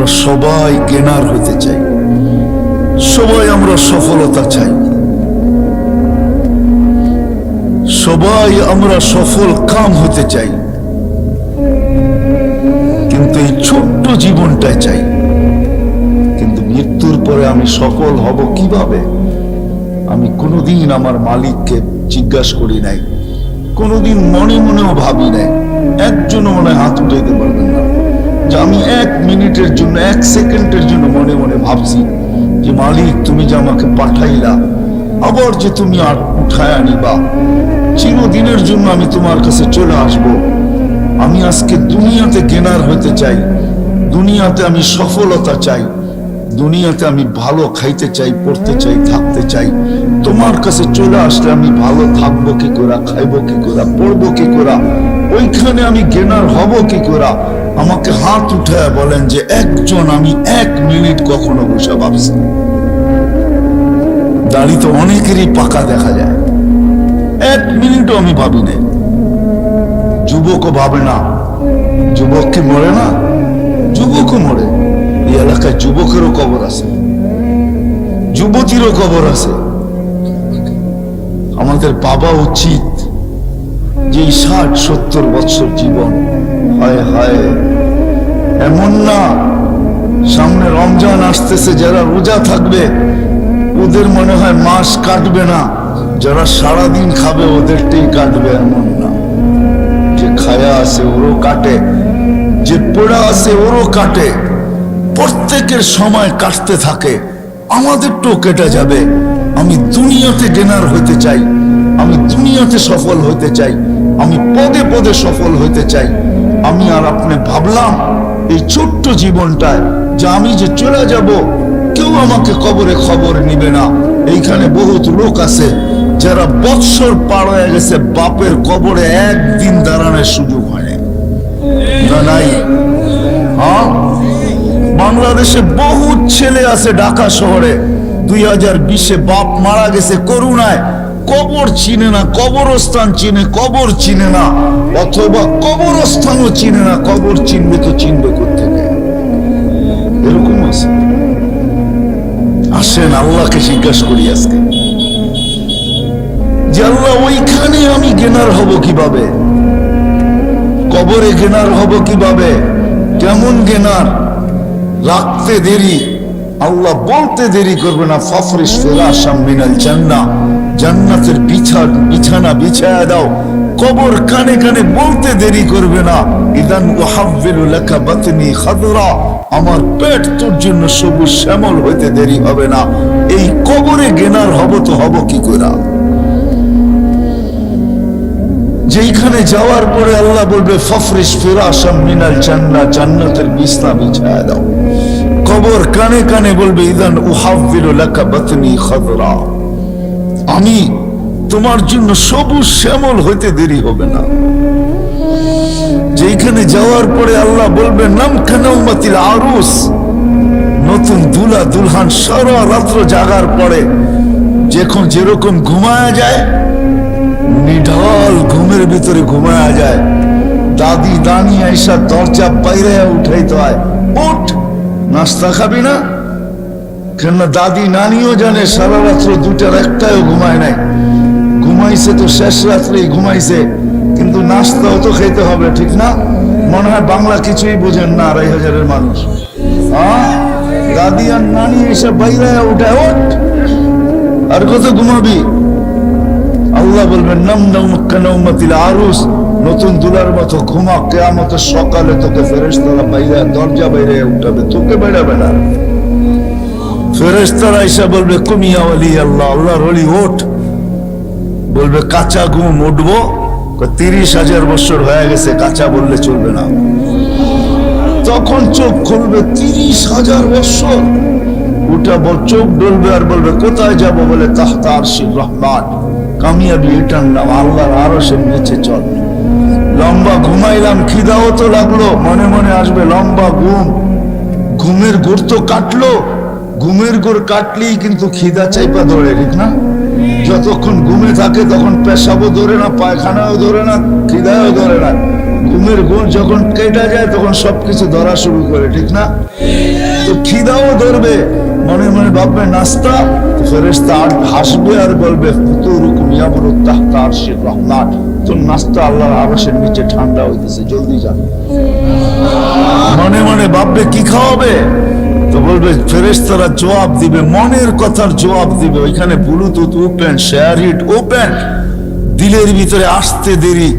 আমরা সবাই গেনার হতে চাই, সবাই আমরা সফলতা চাই, সবাই আমরা সফল কাম হতে চাই, কিন্তু এই ছোট্ট জীবনটাই চাই। কিন্তু মৃত্যুর পরে আমি সফল হব কিভাবে? আমি কোনোদিন আমার মালিককে জিজ্ঞাসা করি নাই, কোনোদিন মনে মনেও ভাবি নাই। একজনও মনে হাত উঠাইতে পারবেন না যে আমি 1 মিনিটের জন্য 1 সেকেন্ডের জন্য মনে মনে ভাবছি যে মালিক তুমি যে আমাকে পাঠাইলা, আবার যে তুমি আর উঠায় আনিবা, চিরদিনের জন্য আমি তোমার কাছে চলে আসব। আমি আজকে দুনিয়াতে গেনার হতে চাই, দুনিয়াতে আমি সফলতা চাই, দুনিয়াতে আমি ভালো খাইতে চাই, পড়তে চাই, থাকতে চাই। তোমার কাছে চলে আসলে আমি ভালো থাকবো কি করে, খাইবো কি করে, পড়বো কি করে, ওইখানে আমি গেনার হব কি করে? আমাকে হাত উঠায় বলেন যে একজন আমি 1 মিনিট কখনো বসে ভাবছি। দাড়ি তো অনেকেরই পাকা দেখা যায়, 1 মিনিটও আমি ভাবি নাই। যুবকও ভাবে না, যুবক কি মরে না? যুবকও মরে। এই এলাকায় যুবকেরও কবর আছে, যুবতীরও কবর আছে। আমাদের বাবা উচিত যে 60-70 বছর জীবন, হায় হায়, এমন না সামনে রমজান আসতেছে, যারা রোজা থাকবে ওদের মনে হয় মাস কাটবে না, যারা সারাদিন খাবে ওদেরটাই কাটবে, এমন না। যে খায়া আছে ওরও কাটে, যে পড়া আছে ওরও কাটে, প্রত্যেকের সময় কাটতে থাকে, আমাদেরটাও কেটে যাবে। আমি দুনিয়াতে গেনার হইতে চাই, আমি দুনিয়াতে সফল হইতে চাই, আমি পদে পদে সফল হইতে চাই। আমি আর আপনি ভাবলাম এই ছোট্ট জীবনটায় যে আমি যে চলে যাব, কেউ আমাকে কবরে খবর নিবে না। এইখানে বহুত লোক আছে যারা বৎসর পার হয়ে গেছে, বাপের কবরে একদিন দাঁড়ানোর সুযোগ হয় না। নাই? হ্যাঁ, বাংলাদেশে বহুত ছেলে আছে, ঢাকা শহরে 2020-এ বাপ মারা গেছে করুণায়, কবর চিনে না, কবরস্থান চিনে, কবর চিনে না, অথবা কবরস্থানও চিনে না। কবর চিনবে তো চিনবে কোত্থেকে? এরকম আছে। আসেন আল্লাহকে জিজ্ঞাসা করি আজকে যে আল্লাহ ওইখানে আমি গেনার হব কিভাবে? কবরে গেনার হব কিভাবে? কেমন গেনার? রাখতে দেরি, আল্লাহ বলতে দেরি করবে না। ফাফরিশ ফিরাশাম মিনাল জান্নাহ, জান্নাতের বিছানা বিছায়া দাও। কবর কানে কানে বলতে দেরি করবে না। ইদান উহাব্বিলু লাকা বাতনি খাদরা, আমার পেট তোর জন্য সবুজ শ্যামল হইতে দেরি হবে না। এই কবরে গেনার হব তো হব কি করে? যেইখানে যাওয়ার পরে আল্লাহ বলবে ফাফরিশ ফিরাশাম মিনাল জান্নাহ, জান্নাতের বিছানা বিছায়া দাও। কবর কানে কানে বলবে ইদান উহাব্বিলু লাকা বাতনি খাদরা, আমি তোমার জন্য সবুজ শ্যামল হইতে দেরি হবে না। যেখানে যাওয়ার পরে আল্লাহ বলবে নাম কানাউমাতিল আরুস, নতুন দুলা দুলহান সারা রাত্র জাগার পরে যখন যেরকম ঘুমায়া যায়, নিঢাল ঘুমের ভিতরে ঘুমায়া যায়, দাদি দানি আইসা দরজা বাইরে উঠাইতে হয়, উঠ নাস্তা খাবি না? কেন দাদি নানিও জানে সারা রাত্র 2টার 1টাও ঘুমায় নাই, ঘুমাইছে তো শেষ রাত্রেই ঘুমাইছে, কিন্তু নাস্তাও তো খেতে হবে, ঠিক না? মনে হয় বাংলা কিছুই বোঝেন না 2,500-এর মানুষ। দাদি আর নানি এসে বাইরে উঠায়, ওঠ আর কত ঘুমাবি? আল্লাহ বলবেন নাম নাউমাতিল আরুস, নতুন দুলার মতো ঘুমা, কিয়ামতের সকালে তোকে ফেরেশতারা বাইরে দরজা বাইরে উঠাবে, তোকে বেড়াবে না। ফেরেশতারা এসে বলবে কুমিয়া ওয়ালি আল্লাহ, আল্লাহর ওলি ওঠ। বলবে কাঁচা ঘুম, উঠবো? 30,000 বছর হয়ে গেছে, কাঁচা বললে চলবে না। তখন চোখ খুলবে 30,000 বছর, উঠা চোখ ডলবে আর বলবে কোথায় যাব? বলে তাহতা আরশির রহমান, কামিয়াবি এটার নাম, আল্লাহর আরশের নিচে চল। লম্বা ঘুমাইলাম, খিদাও তো লাগলো, মনে মনে আসবে লম্বা ঘুম, ঘুমের ঘোর তো কাটলো। ঘুমের ঘোর কাটলেই কিন্তু খিদা চাইপা ধরে, ঠিক না? যতক্ষণ ঘুমে থাকে তখন পেশাবও ধরে না, পায়খানাও ধরে না, খিদাও ধরে না। ঘুমের ঘুম যখন কেটে যায় তখন সবকিছু ধরা শুরু করে, ঠিক না? তো খিদাও ধরবে, মনে মনে ভাববে নাস্তা, ফেরেশতা হাসবে আর বলবে ফুতুরুকুম ইয়াবরু তাহতা আরশির রহমান, তো নাস্তা আল্লাহর আরশের নিচে ঠান্ডা হইতেছে, জলদি যান। মনে মনে ভাববে কি খাওয়াবে, তো বলবে ফেরেশতারা জবাব দিবে, মনের কথার জবাব দিবে। ওইখানে Bluetooth open, share it open, দিলের ভিতরে আসতে দেরি,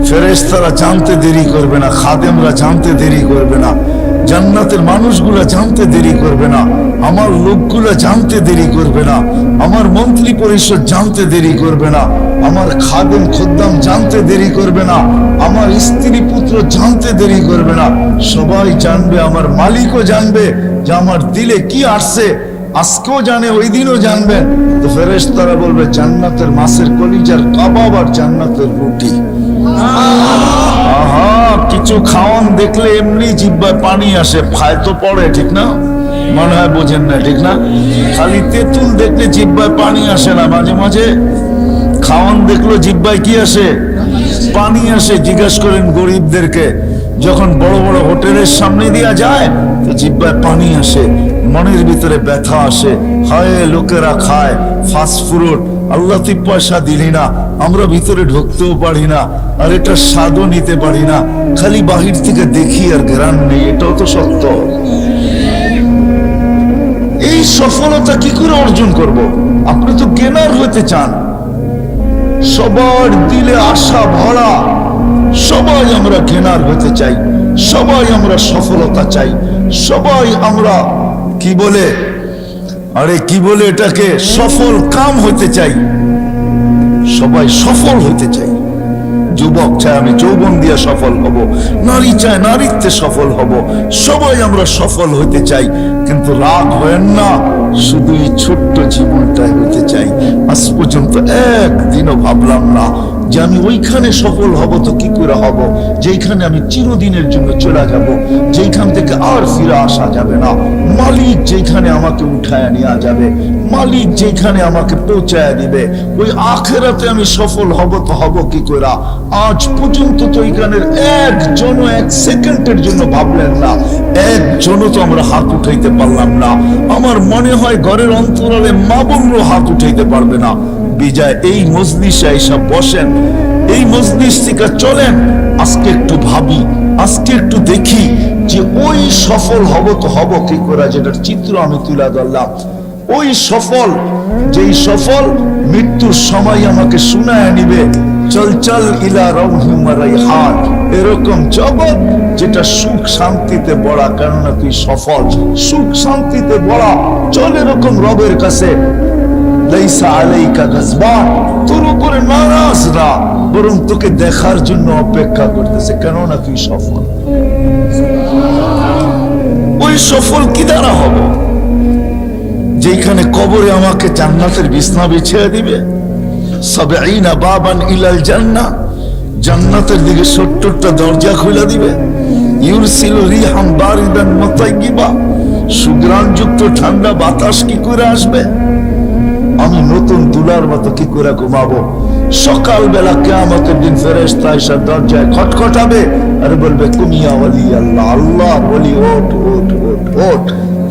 ফেরেশতারা জানতে দেরি করবে না, খাদেমরা জানতে দেরি করবে না, জান্নাতের মানুষগুলা জানতে দেরি করবে না, আমার লোকগুলা জানতে দেরি করবে না, আমার মন্ত্রী পরিষদ জানতে দেরি করবে না, আমার খাদেম খোদ্দাম জানতে দেরি করবে না, আমার স্ত্রী পুত্র জানতে দেরি করবে না। সবাই জানবে, আমার মালিকও জানবে যে আমার দিলে কি আসছে, আজকেও জানে, ওই দিনও জানবেন। তো ফেরেশতারা বলবে জান্নাতের মাছের কলিজার কাবাব আর জান্নাতের রুটি। আহা, কিছু খাওয়ান দেখলে এমনি জিহ্বায় পানি আসে, ফায় তো পড়ে, ঠিক না? মনে হয় বোঝেন না, ঠিক না? খালি তেঁতুল দেখলে জিহ্বায় পানি আসে না, মাঝে মাঝে খাওয়ান দেখলো জিহ্বায় কি আসে? পানি আসে। জিজ্ঞেস করেন গরিবদেরকে, যখন বড় বড় হোটেলের সামনে দিয়া যায় তো জিহ্বায় পানি আসে, মনের ভিতরে ব্যথা আসে, হায় লোকেরা খায় ফাস্ট ফুড, আল্লাহ তুই পয়সা দিলি না, আমরা ভিতরে ঢুকতেও পারি না, আর এটা স্বাদও নিতে পারি না, খালি বাহির থেকে দেখি আর গ্রান নেই। এটাও তো সত্য। এই সফলতা কি করে অর্জন করব? আপনি তো গেনার হতে চান, সবার দিলে আশা ভরা, সবাই আমরা গেনার হতে চাই, সবাই আমরা সফলতা চাই, সবাই আমরা কি বলে, আরে কি বলে এটাকে, সফল কাম হতে চাই, সবাই সফল হতে চাই। যুবক চায় আমি যৌবন দিয়ে সফল হব, নারী চায় নারীত্বে সফল হব, সবাই আমরা সফল হতে চাই। কিন্তু রাগ হয় না, শুধু এই ছোট্ট জীবনটাই হতে চাই। আজ পর্যন্ত একদিনও ভাবলাম না যে আমি ওইখানে সফল হব। তো কি করে হব যেখানে আমি চিরদিনের জন্য চলে যাব, যেখান থেকে আর ফিরে আসা যাবে না। মালিক যেখানে আমাকে উঠায় নেওয়া যাবে, মালিক যেখানে আমাকে পৌঁছায় দিবে, ওই আখেরাতে আমি সফল হব। তো হব কি করে? আজ পর্যন্ত তো এখানের একজনও এক সেকেন্ডের জন্য ভাবলেন না, একজনও তো আমরা হাত উঠাইতে পারলাম না। আমার মনে হয় ঘরের অন্তরালে মা বোনও হাত উঠাইতে পারবে না। বিজয় এই মজলিসে এইসব বসেন, এই মজলিস থেকে চলেন, আজকে একটু ভাবি, আজকে একটু দেখি যে ওই সফল হব তো হব কি করে, যেটার চিত্র আমি তুলে ধরলাম। ওই সফল, যেই সফল মৃত্যুর সময় আমাকে শুনায় নিবে, চল চল ইলা রাউহি ওয়া রাইহান, এরকম জগৎ যেটা সুখ শান্তিতে ভরা। কেননা তুই সফল, সুখ শান্তিতে ভরা, চল এরকম রবের কাছে। লাইসা আলাইকা গাজবান, তোর উপরে নারাজ না, বরং তোকে দেখার জন্য অপেক্ষা করতেছে, কেননা তুই সফল। ওই সফল কি দ্বারা হব? যেখানে কবরে আমাকে জান্নাতের বিছনা বিছিয়ে দিবে, সাবঈনা বাবান ইলাল জান্নাহ, জান্নাতের দিকে ৭০টা দরজা খুলে দিবে। ইউরসিলু রিহাম বারিদান মুতাইয়্যিবা, সুগ্রাণযুক্ত ঠান্ডা বাতাস কি করে আসবে? আমি নতুন তুলার মতো কি করে ঘুমাবো? সকালবেলা কিয়ামতের দিন ফেরেশতা এসে দরজায় খটখটাবে আর বলবে কুমিয়া ওয়ালি আল্লাহ, আল্লাহ বলি ওঠ ওঠ ওঠ ওঠ,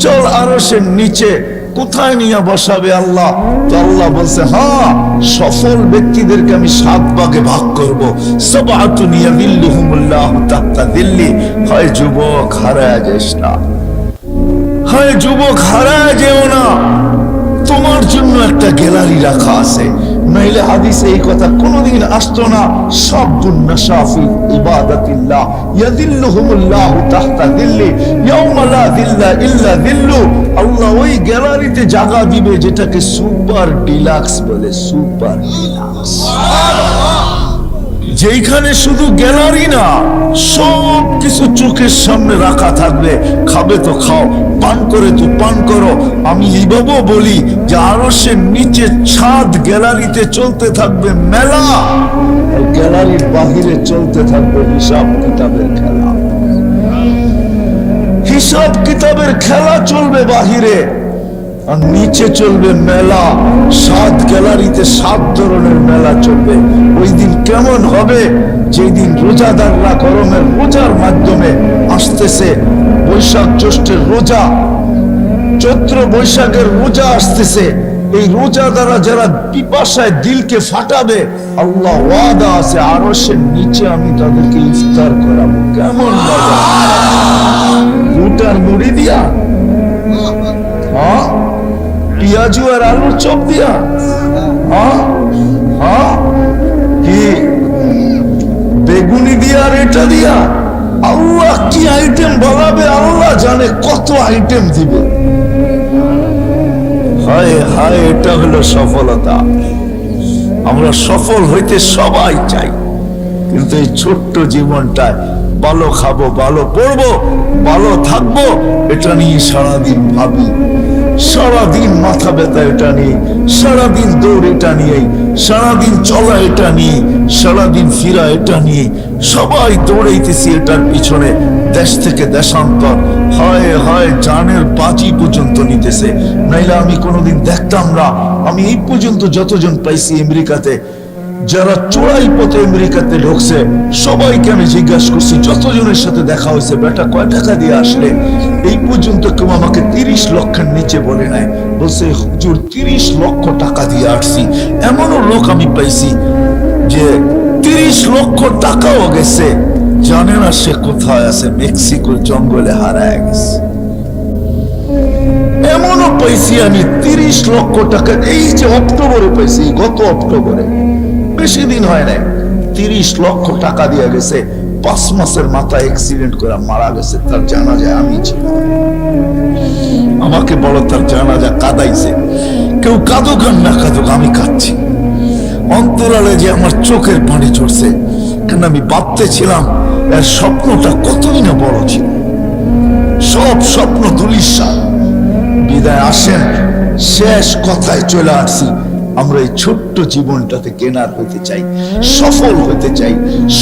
চল আরশের নিচে। কোথায় নিয়ে বসাবে আল্লাহ? তো আল্লাহ বলছে, হ্যাঁ, সফল ব্যক্তিদেরকে আমি 7 ভাগে ভাগ করব। সাবআতুন ইয়াযিল্লুহুমুল্লাহু তাহতা যিল্লি। হয় যুবক হারায় যাস না, হয় যুবক হারায় যেও না, তোমার জন্য একটা গ্যালারি রাখা আছে। নইলে হাদিসে এই কথা কোনোদিন আসতো না। সাবদুন নাশাফি ইবাদাতিল্লাহ ইয়াযিল্লুহুমুল্লাহু তাহতা যিল্লি ইয়াওমা লা যিল্লা ইল্লা যিল্লু। আল্লাহ ওই গ্যালারিতে জায়গা দিবে যেটাকে সুপার ডিলাক্স বলে, সুপার ডিলাক্স, যেখানে শুধু গ্যালারি না, সব কিছু চোখের সামনে রাখা থাকবে। খাবে তো খাও, পান করে তো পান করো। আমি এইভাবেও বলি যে আরশের নিচে ছাদ গ্যালারিতে চলতে থাকবে মেলা, আর গ্যালারির বাহিরে চলতে থাকবে হিসাব কিতাবের খেলা। হিসাব কিতাবের খেলা চলবে বাহিরে, আর নিচে চলবে মেলা। 7 গ্যালারিতে 7 ধরনের মেলা চলবে। ওই দিন কেমন হবে যেদিন রোজাদাররা গরমের রোজার মাধ্যমে আসতেছে, বৈশাখ জ্যৈষ্ঠের রোজা, চৈত্র বৈশাখের রোজা আসতেছে, এই রোজা দ্বারা যারা পিপাসায় দিলকে ফাটাবে, আল্লাহ ওয়াদা আছে আরশের নিচে আমি তাদেরকে ইফতার করাবো। কেমন মজা! রুটার মুড়ি দিয়া, হ্যাঁ, পেঁয়াজু আর আলুর চপ দিয়া, হ্যাঁ হ্যাঁ, কি বেগুনি দিয়া আর এটা দিয়া, আল্লাহ কি আইটেম বানাবে আল্লাহ জানে, কত আইটেম দিবে। হায় হায়, এটা হলো সফলতা। আমরা সফল হইতে সবাই চাই, কিন্তু এই ছোট্ট জীবনটায় ভালো খাবো, ভালো পড়বো, ভালো থাকবো, এটা নিয়ে সারাদিন ভাবি, সারাদিন মাথা ব্যথা এটা নিয়ে, সারাদিন দৌড় এটা নিয়ে, সারাদিন চলা এটা নিয়ে, সারাদিন ফিরা এটা নিয়ে, সবাই দৌড়াইতেছি এটার পিছনে, দেশ থেকে দেশান্তর, হয় হয় জানের বাজি পর্যন্ত নিতেছে। নাইলে আমি কোনোদিন দেখতাম না। আমি এই পর্যন্ত যতজন পাইছি আমেরিকাতে, যারা চোরাই পথে আমেরিকাতে ঢুকছে, সবাইকে আমি জিজ্ঞাসা করছি, যতজনের সাথে দেখা হয়েছে, বেটা কয় টাকা দিয়ে আসলে? এই পর্যন্ত কেউ আমাকে 30 লক্ষের নিচে বলে নাই। বলছে হুজুর 30 লক্ষ টাকা দিয়ে আসছি। এমনও লোক আমি পাইছি যে 30 লক্ষ টাকাও গেছে, জানে না সে কোথায় আছে, মেক্সিকোর জঙ্গলে হারায় গেছে। এমনও পাইছি আমি 30 লক্ষ টাকা, এই যে অক্টোবরে পাইছি, গত অক্টোবরে, বেশি দিন হয় নাই, 30 লক্ষ টাকা দিয়ে গেছে। 5 মাসের মাথায় অ্যাক্সিডেন্ট করে মারা গেছে। তার জানাজায় আমি ছিলাম। আমাকে বড় তার জানাজা কাঁদাইছে। কেউ কাঁদুক আর না কাঁদুক, আমি কাঁদছি। অন্তরালে যে আমার চোখের পানি চড়ছে, কেন আমি ভাবতে ছিলাম এর স্বপ্নটা কতই না বড় ছিল। সব স্বপ্ন ধূলিসাৎ। বিদায় আসেন, শেষ কথায় চলে আসছি। আমরা এই ছোট্ট জীবনটাতে কেনার হতে চাই, সফল হতে চাই,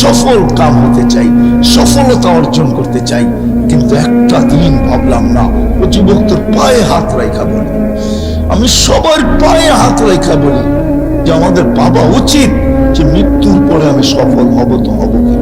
সফল কাম হতে চাই, সফলতা অর্জন করতে চাই, কিন্তু একটা দিন ভাবলাম না। ও যুবক তোর পায়ে হাত রাখা বলি, আমি সবার পায়ে হাত রাখা বলি যে আমাদের ভাবা উচিত যে মৃত্যুর পরে আমি সফল হব তো হব কি।